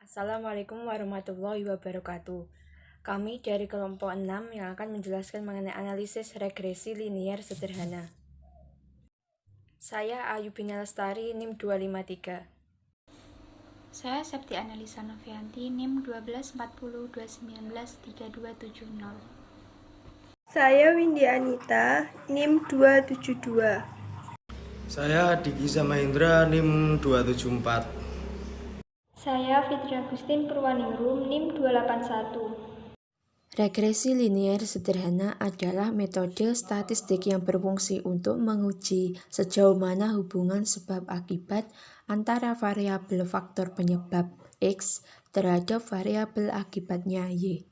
Assalamualaikum warahmatullahi wabarakatuh. Kami dari kelompok 6 yang akan menjelaskan mengenai analisis regresi linier sederhana. Saya Ayu Bina Lestari, NIM 253. Saya Septi Analisa Novianti, NIM 1240293270. Saya Windy Anita, NIM 272. Saya Diki Mahendra, NIM 274. Saya Fitri Agustin Purwaningrum, NIM 281. Regresi linier sederhana adalah metode statistik yang berfungsi untuk menguji sejauh mana hubungan sebab akibat antara variabel faktor penyebab X terhadap variabel akibatnya Y.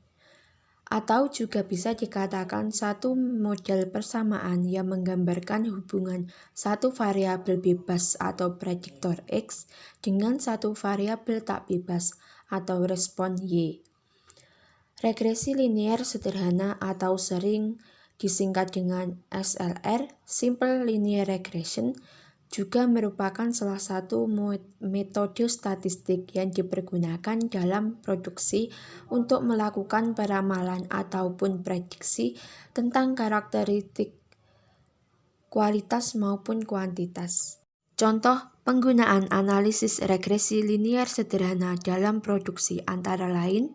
Atau juga bisa dikatakan satu model persamaan yang menggambarkan hubungan satu variabel bebas atau prediktor X dengan satu variabel tak bebas atau respon Y. Regresi linier sederhana atau sering disingkat dengan SLR, Simple Linear Regression, juga merupakan salah satu metode statistik yang dipergunakan dalam produksi untuk melakukan peramalan ataupun prediksi tentang karakteristik kualitas maupun kuantitas. Contoh penggunaan analisis regresi linier sederhana dalam produksi antara lain: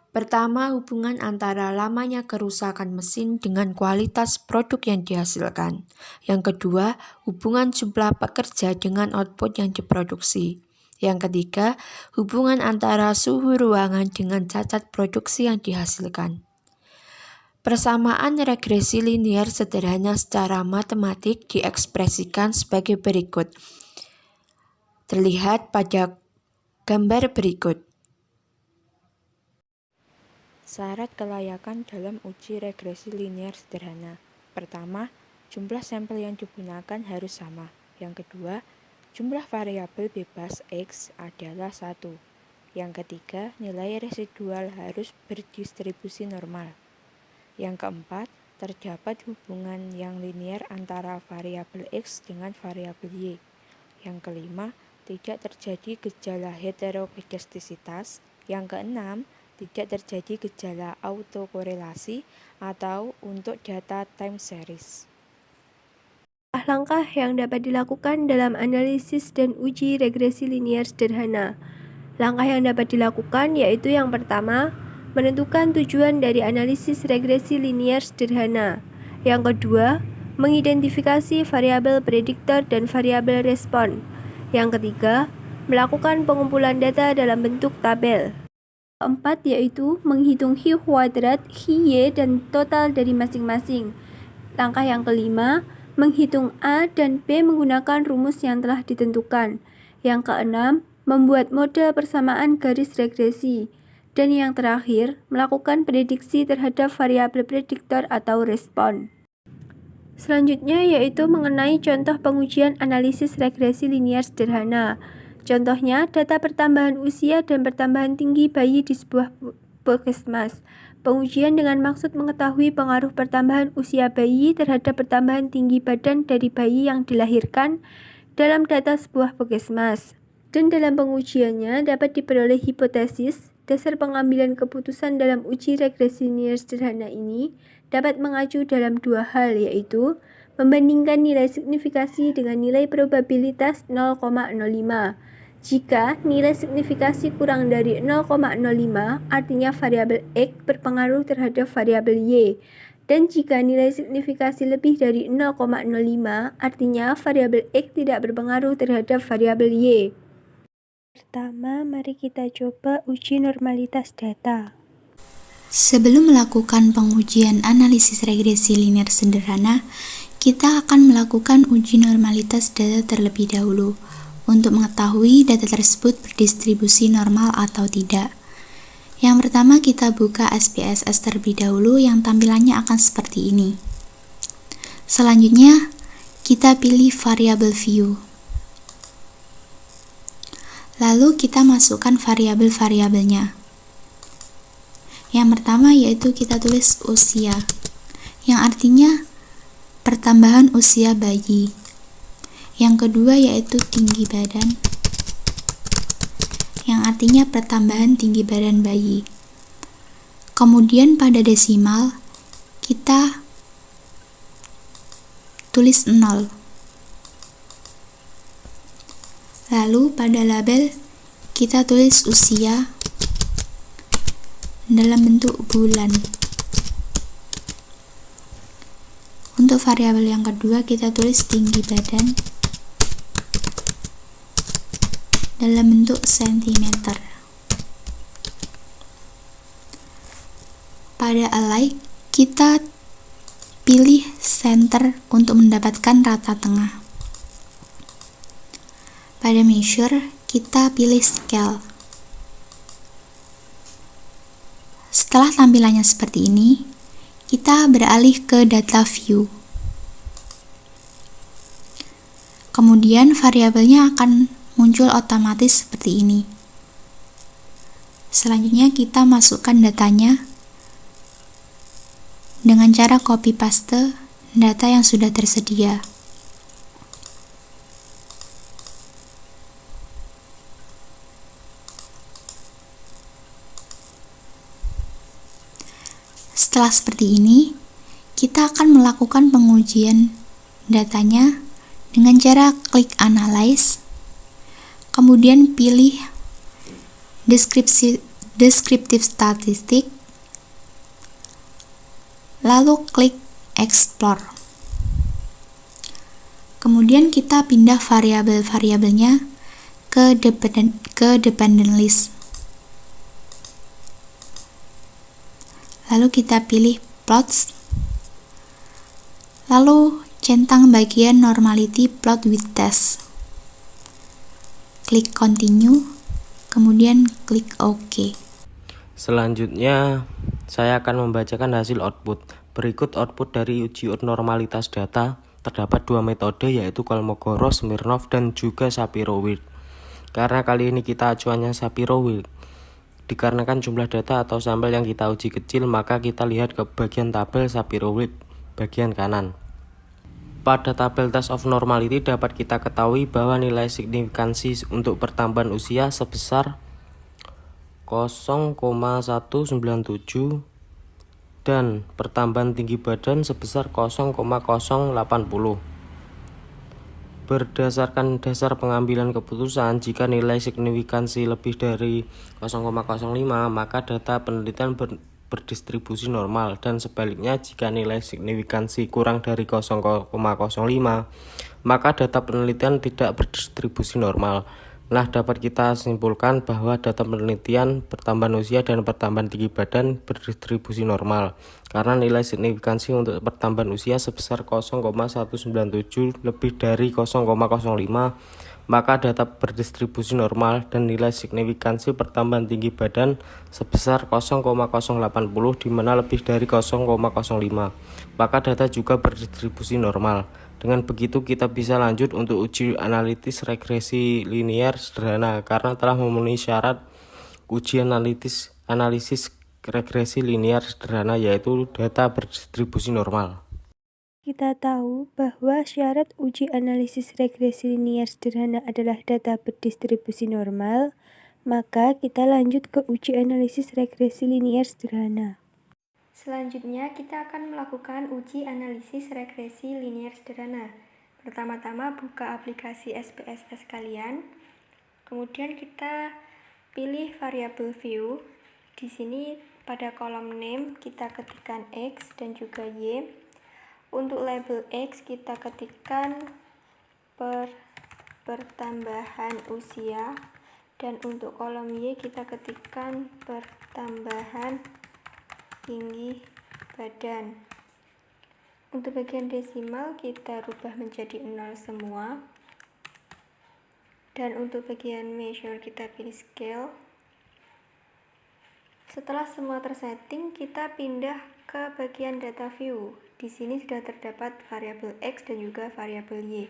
pertama, hubungan antara lamanya kerusakan mesin dengan kualitas produk yang dihasilkan. Yang kedua, hubungan jumlah pekerja dengan output yang diproduksi. Yang ketiga, hubungan antara suhu ruangan dengan cacat produksi yang dihasilkan. Persamaan regresi linier sederhana secara matematik diekspresikan sebagai berikut. Terlihat pada gambar berikut. Syarat kelayakan dalam uji regresi linier sederhana. Pertama, jumlah sampel yang digunakan harus sama. Yang kedua, jumlah variabel bebas X adalah 1. Yang ketiga, nilai residual harus berdistribusi normal. Yang keempat, terdapat hubungan yang linier antara variabel X dengan variabel Y. Yang kelima, tidak terjadi gejala heterogeneisitas. Yang keenam, tidak terjadi gejala autokorelasi atau untuk data time series. Langkah yang dapat dilakukan dalam analisis dan uji regresi linier sederhana. Langkah yang dapat dilakukan yaitu yang pertama, menentukan tujuan dari analisis regresi linier sederhana. Yang kedua, mengidentifikasi variabel prediktor dan variabel respon. Yang ketiga, melakukan pengumpulan data dalam bentuk tabel. Keempat yaitu menghitung Hi kuadrat, Hi Y, dan total dari masing-masing. Langkah yang kelima, menghitung A dan B menggunakan rumus yang telah ditentukan. Yang keenam, membuat model persamaan garis regresi. Dan yang terakhir, melakukan prediksi terhadap variabel prediktor atau respon. Selanjutnya yaitu mengenai contoh pengujian analisis regresi linier sederhana. Contohnya, data pertambahan usia dan pertambahan tinggi bayi di sebuah puskesmas. Pengujian dengan maksud mengetahui pengaruh pertambahan usia bayi terhadap pertambahan tinggi badan dari bayi yang dilahirkan dalam data sebuah puskesmas. Dan dalam pengujiannya dapat diperoleh hipotesis. Dasar pengambilan keputusan dalam uji regresi linier sederhana ini dapat mengacu dalam dua hal, yaitu membandingkan nilai signifikasi dengan nilai probabilitas 0,05. Jika nilai signifikasi kurang dari 0,05, artinya variabel X berpengaruh terhadap variabel Y. Dan jika nilai signifikasi lebih dari 0,05, artinya variabel X tidak berpengaruh terhadap variabel Y. Pertama, mari kita coba uji normalitas data. Sebelum melakukan pengujian analisis regresi linier sederhana, kita akan melakukan uji normalitas data terlebih dahulu untuk mengetahui data tersebut berdistribusi normal atau tidak. Yang pertama, kita buka SPSS terlebih dahulu yang tampilannya akan seperti ini. Selanjutnya, kita pilih variabel view. Lalu kita masukkan variabel-variabelnya. Yang pertama yaitu kita tulis usia, yang artinya pertambahan usia bayi. Yang kedua yaitu tinggi badan. yang artinya pertambahan tinggi badan bayi. Kemudian pada desimal, kita tulis 0. Lalu pada label, kita tulis usia dalam bentuk bulan. Untuk variabel yang kedua, kita tulis tinggi badan dalam bentuk sentimeter. Pada align, kita pilih center untuk mendapatkan rata tengah. Pada measure, kita pilih scale. Setelah tampilannya seperti ini, kita beralih ke data view. Kemudian variabelnya akan muncul otomatis seperti ini. Selanjutnya kita masukkan datanya dengan cara copy paste data yang sudah tersedia. Setelah seperti ini, kita akan melakukan pengujian datanya dengan cara klik Analyze, kemudian pilih Descriptive Statistic, lalu klik Explore. Kemudian kita pindah variabel-variabelnya ke dependent list. Lalu kita pilih plots, lalu centang bagian normality plot with test. Klik continue, kemudian klik OK. Selanjutnya, saya akan membacakan hasil output. Berikut output dari uji normalitas data. Terdapat dua metode, yaitu Kolmogorov, Smirnov, dan juga Shapiro-Wilk. Karena kali ini kita acuannya Shapiro-Wilk, dikarenakan jumlah data atau sampel yang kita uji kecil, maka kita lihat ke bagian tabel Shapiro-Wilk bagian kanan. Pada tabel test of normality dapat kita ketahui bahwa nilai signifikansi untuk pertambahan usia sebesar 0,197 dan pertambahan tinggi badan sebesar 0,080. Berdasarkan dasar pengambilan keputusan, jika nilai signifikansi lebih dari 0,05, maka data penelitian berdistribusi normal, dan sebaliknya jika nilai signifikansi kurang dari 0,05, maka data penelitian tidak berdistribusi normal. Nah, dapat kita simpulkan bahwa data penelitian pertambahan usia dan pertambahan tinggi badan berdistribusi normal, karena nilai signifikansi untuk pertambahan usia sebesar 0,197 lebih dari 0,05, maka data berdistribusi normal, dan nilai signifikansi pertambahan tinggi badan sebesar 0,080 di mana lebih dari 0,05, maka data juga berdistribusi normal. Dengan begitu kita bisa lanjut untuk uji analitis regresi linear sederhana karena telah memenuhi syarat uji analisis regresi linear sederhana, yaitu data berdistribusi normal. Kita tahu bahwa syarat uji analisis regresi linear sederhana adalah data berdistribusi normal, maka kita lanjut ke uji analisis regresi linear sederhana. Selanjutnya, kita akan melakukan uji analisis regresi linear sederhana. Pertama-tama, buka aplikasi SPSS kalian. Kemudian kita pilih variabel view. Di sini pada kolom name kita ketikkan X dan juga Y. Untuk label X kita ketikkan pertambahan usia, dan untuk kolom Y kita ketikkan pertambahan tinggi badan. Untuk bagian desimal kita rubah menjadi 0 semua, dan untuk bagian measure kita pilih scale. Setelah semua tersetting, kita pindah ke bagian data view. Di sini sudah terdapat variabel X dan juga variabel Y.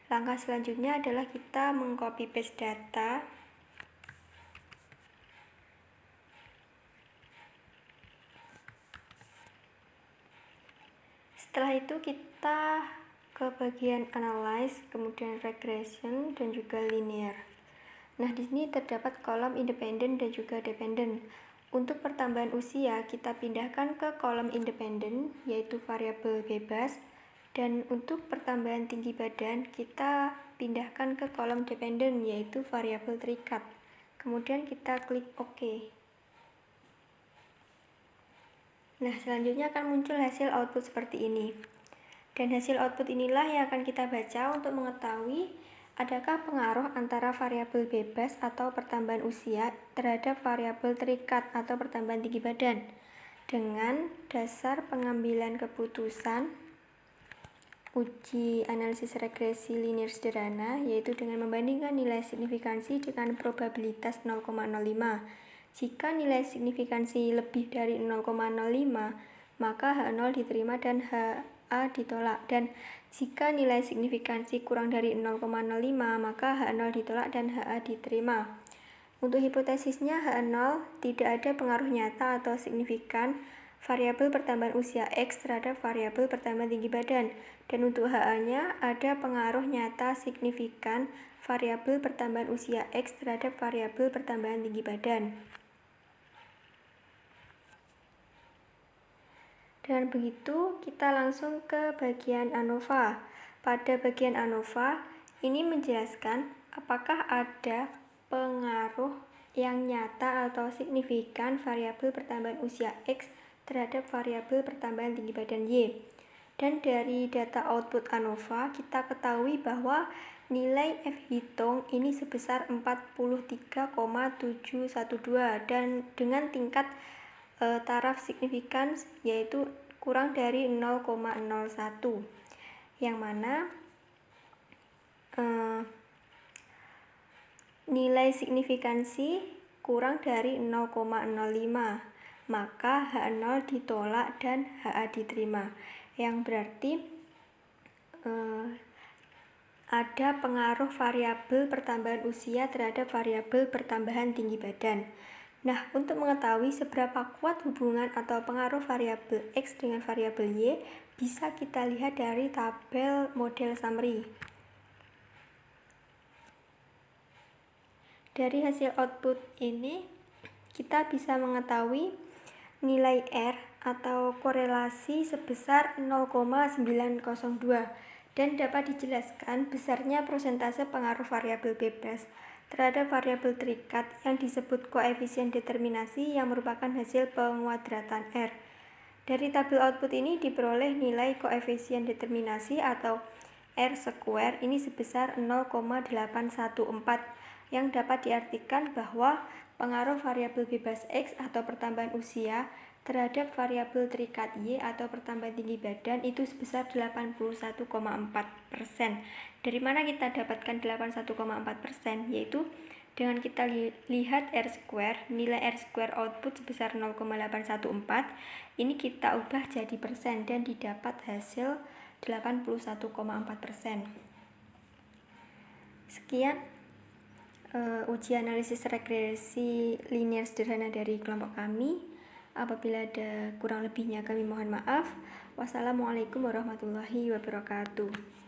Langkah selanjutnya adalah kita mengcopy paste data. Setelah itu kita ke bagian analyze, kemudian regression dan juga linear. Nah, di sini terdapat kolom independen dan juga dependen. Untuk pertambahan usia, kita pindahkan ke kolom independen, yaitu variabel bebas. Dan untuk pertambahan tinggi badan, kita pindahkan ke kolom dependen, yaitu variabel terikat. Kemudian kita klik OK. Nah, selanjutnya akan muncul hasil output seperti ini. Dan hasil output inilah yang akan kita baca untuk mengetahui adakah pengaruh antara variabel bebas atau pertambahan usia terhadap variabel terikat atau pertambahan tinggi badan dengan dasar pengambilan keputusan uji analisis regresi linier sederhana, yaitu dengan membandingkan nilai signifikansi dengan probabilitas 0,05. Jika nilai signifikansi lebih dari 0,05, maka H0 diterima dan HA ditolak. Dan jika nilai signifikansi kurang dari 0,05, maka H0 ditolak dan HA diterima. Untuk hipotesisnya, H0 tidak ada pengaruh nyata atau signifikan variabel pertambahan usia X terhadap variabel pertambahan tinggi badan. Dan untuk HA-nya ada pengaruh nyata signifikan variabel pertambahan usia X terhadap variabel pertambahan tinggi badan. Dengan begitu, kita langsung ke bagian ANOVA. Pada bagian ANOVA, ini menjelaskan apakah ada pengaruh yang nyata atau signifikan variabel pertambahan usia X terhadap variabel pertambahan tinggi badan Y. Dan dari data output ANOVA, kita ketahui bahwa nilai F hitung ini sebesar 43,712 dan dengan tingkat taraf signifikan yaitu kurang dari 0,01, yang mana nilai signifikansi kurang dari 0,05, maka H0 ditolak dan HA diterima, yang berarti ada pengaruh variabel pertambahan usia terhadap variabel pertambahan tinggi badan. Nah, untuk mengetahui seberapa kuat hubungan atau pengaruh variabel X dengan variabel Y, bisa kita lihat dari tabel model summary. Dari hasil output ini, kita bisa mengetahui nilai R atau korelasi sebesar 0,902 dan dapat dijelaskan besarnya persentase pengaruh variabel bebas terhadap variabel terikat yang disebut koefisien determinasi yang merupakan hasil penguadratan R. Dari tabel output ini diperoleh nilai koefisien determinasi atau R square ini sebesar 0,814 yang dapat diartikan bahwa pengaruh variabel bebas X atau pertambahan usia terhadap variabel terikat Y atau pertambahan tinggi badan itu sebesar 81,4%. Dari mana kita dapatkan 81,4%? Yaitu dengan kita lihat R square, nilai R square output sebesar 0,814, ini kita ubah jadi persen dan didapat hasil 81,4%. Sekian uji analisis regresi linier sederhana dari kelompok kami. Apabila ada kurang lebihnya kami mohon maaf. Wassalamualaikum warahmatullahi wabarakatuh.